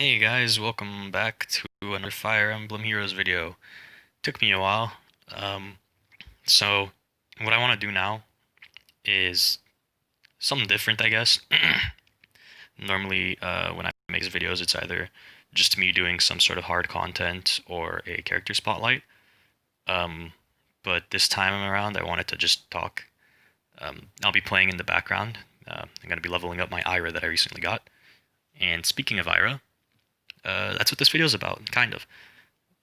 Hey guys, welcome back to another Fire Emblem Heroes video. Took me a while. Um, so what I want to do now is something different, I guess. Normally, when I make these videos, it's either just me doing some sort of hard content or a character spotlight. Um, but this time around, I wanted to just talk. I'll be playing in the background. I'm going to be leveling up my Ira that I recently got. And speaking of Ira, that's what this video is about, kind of.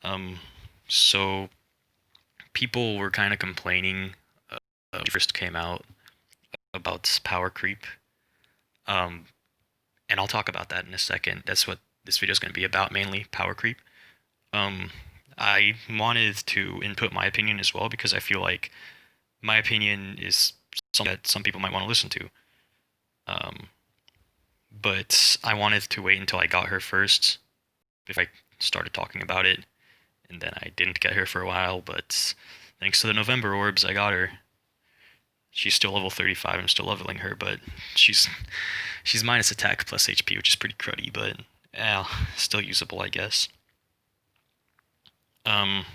Um, so people were kind of complaining when it first came out about power creep. Um, and I'll talk about that in a second. That's what this video is going to be about, mainly power creep. Um, I wanted to input my opinion as well because I feel like my opinion is something that some people might want to listen to. Um, but I wanted to wait until I got her first if I started talking about it, and then I didn't get her for a while. But thanks to the November orbs, I got her. She's still level 35. I'm still leveling her, but she's she's minus attack plus HP, which is pretty cruddy, but yeah, still usable, I guess. Um,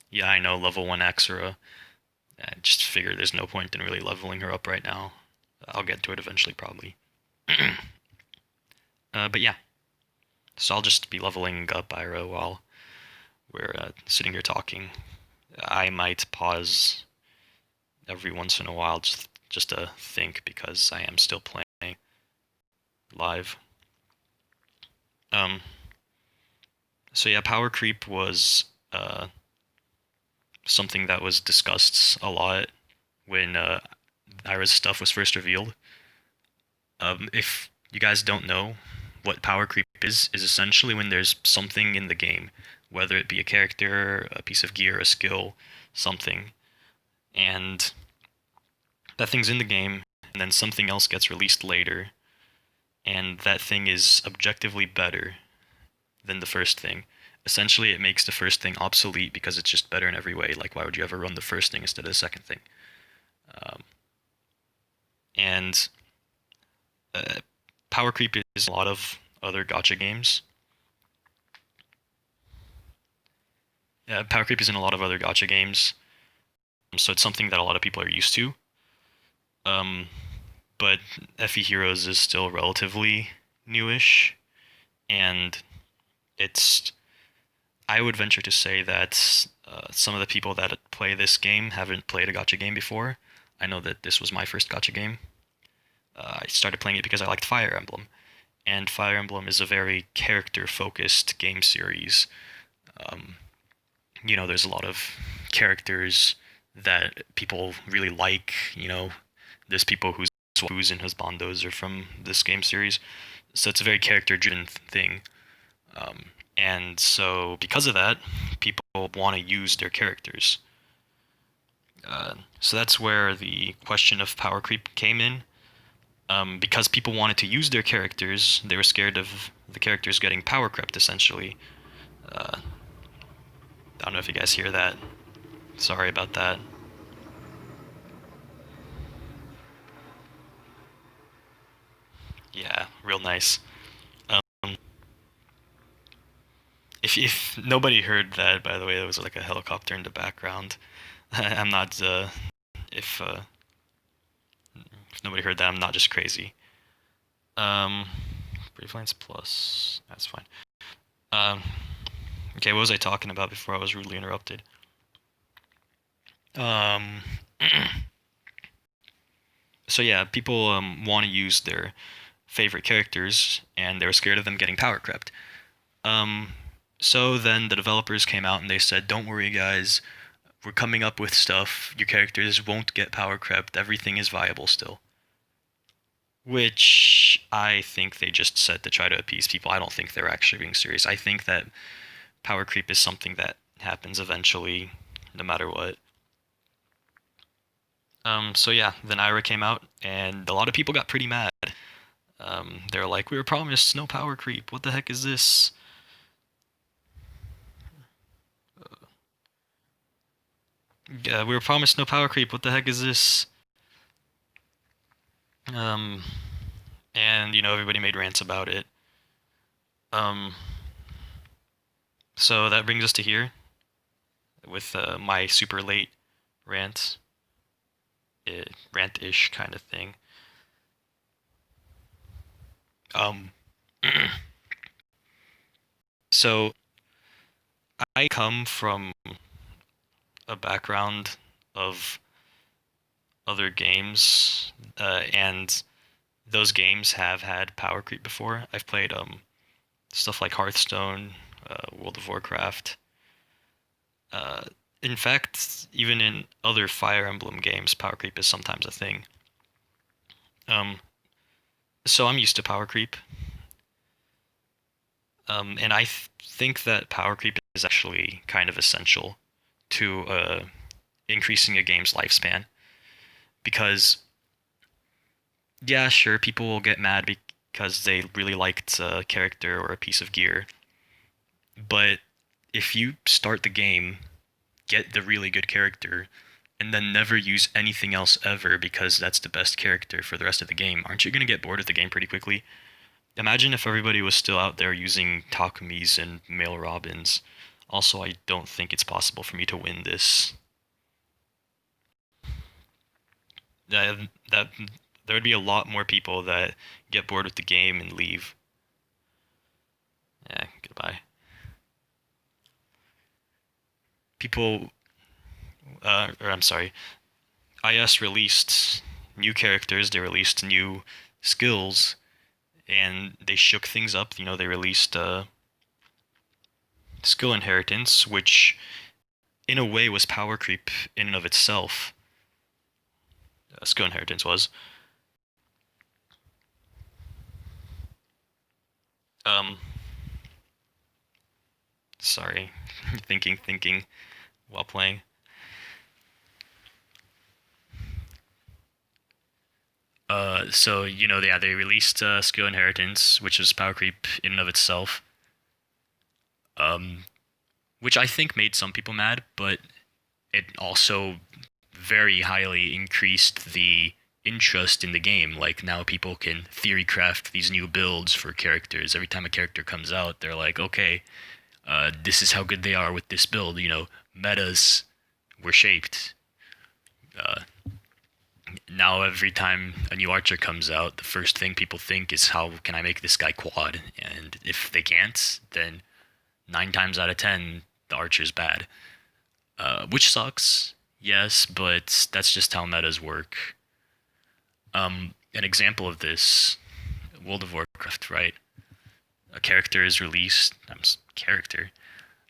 yeah, I know level 1 Axora. I just figure there's no point in really leveling her up right now. I'll get to it eventually, probably. But yeah, so I'll just be leveling up Ira while we're sitting here talking. I might pause every once in a while just to think because I am still playing live. Um, so yeah, power creep was something that was discussed a lot when Ira's stuff was first revealed. If you guys don't know, what power creep is essentially when there's something in the game, whether it be a character, a piece of gear, a skill, something, and that thing's in the game, and then something else gets released later, and that thing is objectively better than the first thing. Essentially, it makes the first thing obsolete because it's just better in every way. Like, why would you ever run the first thing instead of the second thing? Um, and Power Creep is a lot of other gacha games. Power Creep is in a lot of other gacha games, so it's something that a lot of people are used to. Um, but FE Heroes is still relatively newish, and it's I would venture to say that some of the people that play this game haven't played a gacha game before. I know that this was my first gacha game. I started playing it because I liked Fire Emblem, and Fire Emblem is a very character-focused game series. Um, there's a lot of characters that people really like. There's people whose and husbandos are from this game series, so it's a very character-driven thing. And so, because of that, people want to use their characters. So that's where the question of power creep came in. Because people wanted to use their characters, they were scared of the characters getting power crept, essentially. I don't know if you guys hear that. Sorry about that. Yeah, real nice. Um, if nobody heard that, by the way, there was like a helicopter in the background. I'm not. If uh, if nobody heard that, I'm not just crazy. Brief lines plus. That's fine. Um, okay, what was I talking about before I was rudely interrupted? Um, so yeah, people want to use their favorite characters, and they were scared of them getting power crept. Um, so then the developers came out and they said, "Don't worry, guys. We're coming up with stuff. Your characters won't get power crept. Everything is viable still." Which I think they just said to try to appease people. I don't think they're actually being serious. I think that power creep is something that happens eventually, no matter what. So yeah, then Ira came out, and a lot of people got pretty mad. They're like, "We were promised no power creep. What the heck is this?" We were promised no power creep. What the heck is this? Um, and everybody made rants about it. Um, so that brings us to here with my super late rant, rant-ish kind of thing. Um, so I come from a background of other games, and those games have had power creep before. I've played stuff like Hearthstone, World of Warcraft. Uh, in fact, even in other Fire Emblem games, power creep is sometimes a thing. Um, so I'm used to power creep, and think that power creep is actually kind of essential to increasing a game's lifespan because yeah, sure, people will get mad because they really liked a character or a piece of gear. But if you start the game, get the really good character, and then never use anything else ever because that's the best character for the rest of the game, aren't you going to get bored of the game pretty quickly? Imagine if everybody was still out there using Takumis and male Robins. Also, I don't think it's possible for me to win this. That there would be a lot more people that get bored with the game and leave. Yeah, goodbye. People, or I'm sorry, IS released new characters, they released new skills, and they shook things up. You know, they released skill inheritance, which in a way was power creep in and of itself. Skill inheritance was. Um, sorry, thinking while playing. So you know, yeah, they released skill inheritance, which was power creep in and of itself. Um, which I think made some people mad, but it also very highly increased the interest in the game. Like now people can theory craft these new builds for characters. Every time a character comes out, they're like, okay, this is how good they are with this build. You know, metas were shaped. Uh, Now every time a new archer comes out, the first thing people think is how can I make this guy quad? And if they can't, then 9 times out of 10 the archer's bad. Which sucks, yes, but that's just how metas work. An example of this, World of Warcraft, right? A character is released. Character.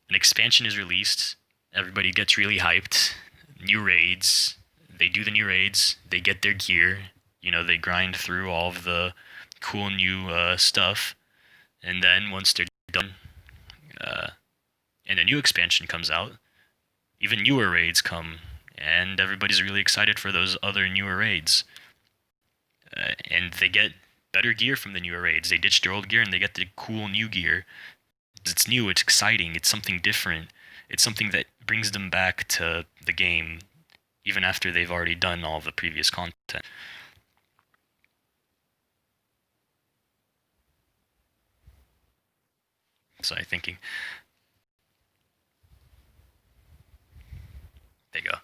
An expansion is released. Everybody gets really hyped. New raids. They do the new raids. They get their gear. You know, they grind through all of the cool new stuff. And then once they're done, uh, and a new expansion comes out, even newer raids come, and everybody's really excited for those other newer raids. And they get better gear from the newer raids. They ditch their old gear and they get the cool new gear. It's new, it's exciting, it's something different. It's something that brings them back to the game, even after they've already done all the previous content. So I'm thinking, there you go.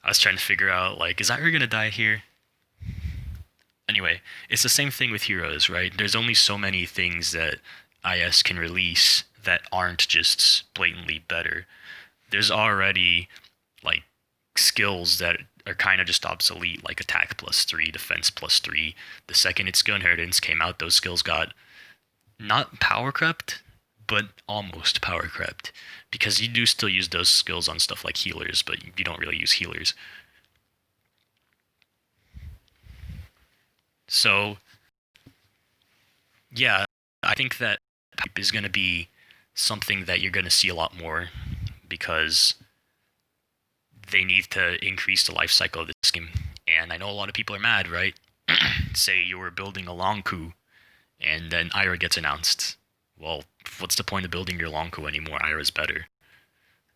I was trying to figure out, like, is Ira gonna die here? Anyway, it's the same thing with heroes, right? There's only so many things that IS can release that aren't just blatantly better. There's already like skills that are kind of just obsolete, like attack +3, defense +3. The second its skill inheritance came out, those skills got not power crept, but almost power crept. Because you do still use those skills on stuff like healers, but you don't really use healers. So yeah, I think that pipe is going to be something that you're going to see a lot more because they need to increase the life cycle of this game. And I know a lot of people are mad, right? Say you were building a Lonku and then Ira gets announced. Well, what's the point of building your Lonku anymore? Ira's better.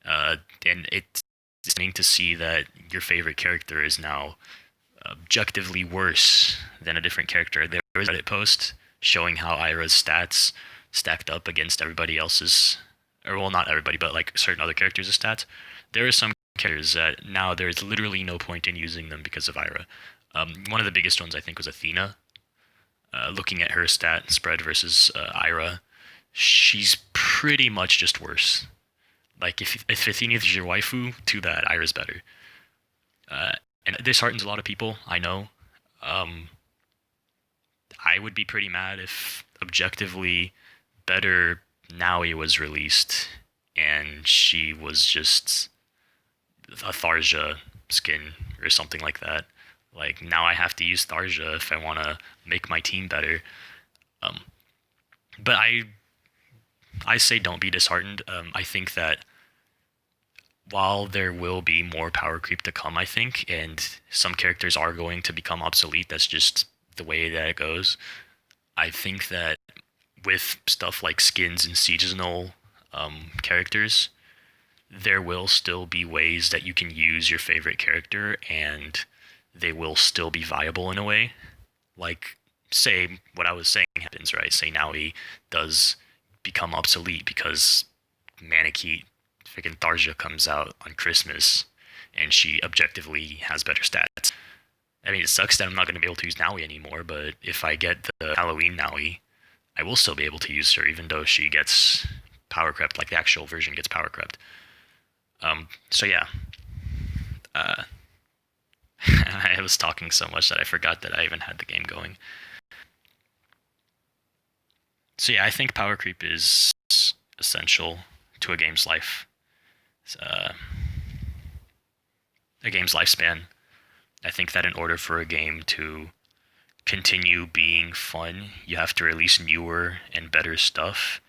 And it's disappointing to see that your favorite character is now objectively worse than a different character. There was a Reddit post showing how Ira's stats stacked up against everybody else's, or well, not everybody, but like certain other characters' stats. There are some characters that now there's literally no point in using them because of Ira. One of the biggest ones I think was Athena. Looking at her stat spread versus Ira, she's pretty much just worse. Like if Athena is your waifu, too bad. Ira's better. Uh, and this heartens a lot of people. I know. Um, I would be pretty mad if objectively better Naui was released and she was just a Tharja skin or something like that. Like now I have to use Tharja if I want to make my team better. Um, but I say don't be disheartened. I think that while there will be more power creep to come, I think, and some characters are going to become obsolete. That's just the way that it goes. I think that with stuff like skins and seasonal characters, there will still be ways that you can use your favorite character and they will still be viable in a way. Like, say, what I was saying happens, right? Say now he does become obsolete because Manakee freaking Tharja comes out on Christmas and she objectively has better stats. I mean, it sucks that I'm not going to be able to use Naui anymore, but if I get the Halloween Naui, I will still be able to use her, even though she gets power crept, like the actual version gets power crept. So yeah, uh, I was talking so much that I forgot that I even had the game going. So yeah, I think power creep is essential to uh, a game's lifespan. I think that in order for a game to continue being fun, you have to release newer and better stuff.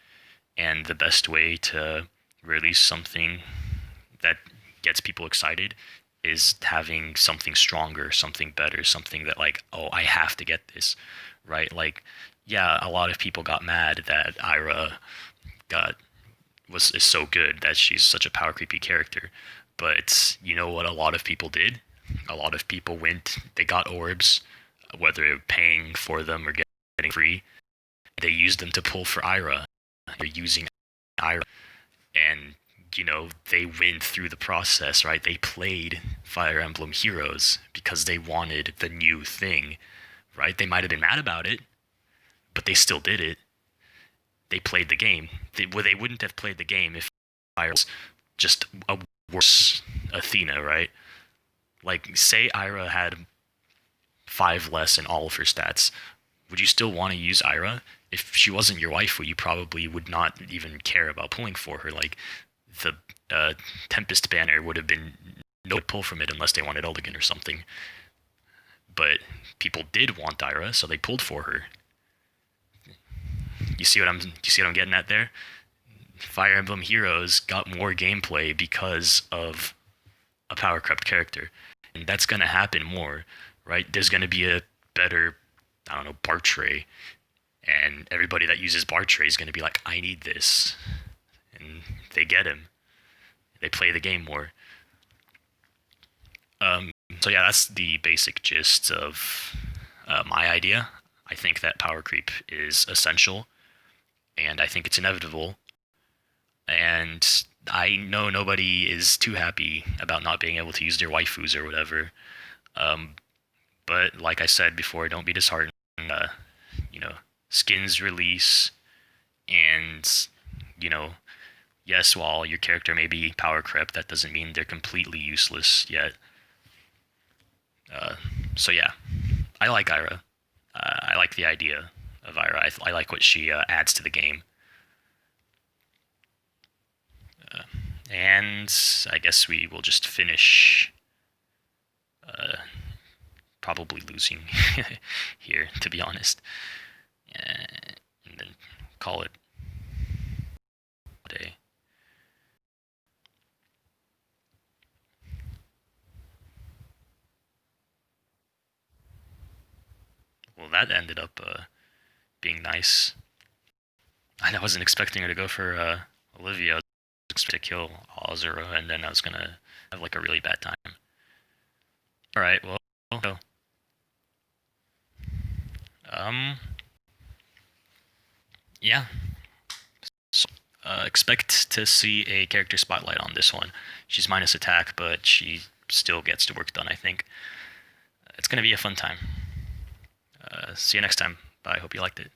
And the best way to release something that gets people excited is having something stronger, something better, something that like, oh, I have to get this, right? Like, yeah, a lot of people got mad that Ira got is so good that she's such a power creepy character. But you know what a lot of people did? A lot of people went, they got orbs, whether paying for them or getting free. They used them to pull for Ira. They're using Ira. And, you know, they went through the process, right? They played Fire Emblem Heroes because they wanted the new thing, right? They might have been mad about it, but they still did it. They played the game. They wouldn't have played the game if Ira was just a worse Athena, right? Like, say Ira had 5 less in all of her stats. Would you still want to use Ira? If she wasn't your waifu, you probably would not even care about pulling for her. Like, the Tempest banner would have been no pull from it unless they wanted Eldigan or something. But people did want Ira, so they pulled for her. You see what I'm getting at there? Fire Emblem Heroes got more gameplay because of a power crept character. And that's gonna happen more, right? There's gonna be a better, I don't know, Bartray. And everybody that uses Bartray is gonna be like, I need this. And they get him. They play the game more. So yeah, that's the basic gist of my idea. I think that power creep is essential, and I think it's inevitable. And I know nobody is too happy about not being able to use their waifus or whatever. Um, but like I said before, don't be disheartened. You know, skins release, and you know, yes, while your character may be power crept, that doesn't mean they're completely useless yet. So yeah, I like Ira. I like the idea of Ira. I like what she adds to the game. And I guess we will just finish probably losing here, to be honest. And then call it a day. Well, that ended up being nice. I wasn't expecting her to go for Olivia. I was expecting to kill Azura, and then I was gonna have like a really bad time. Alright, well, go. Um, yeah. expect to see a character spotlight on this one. She's minus attack, but she still gets the work done, I think. It's going to be a fun time. See you next time. Bye. Hope you liked it.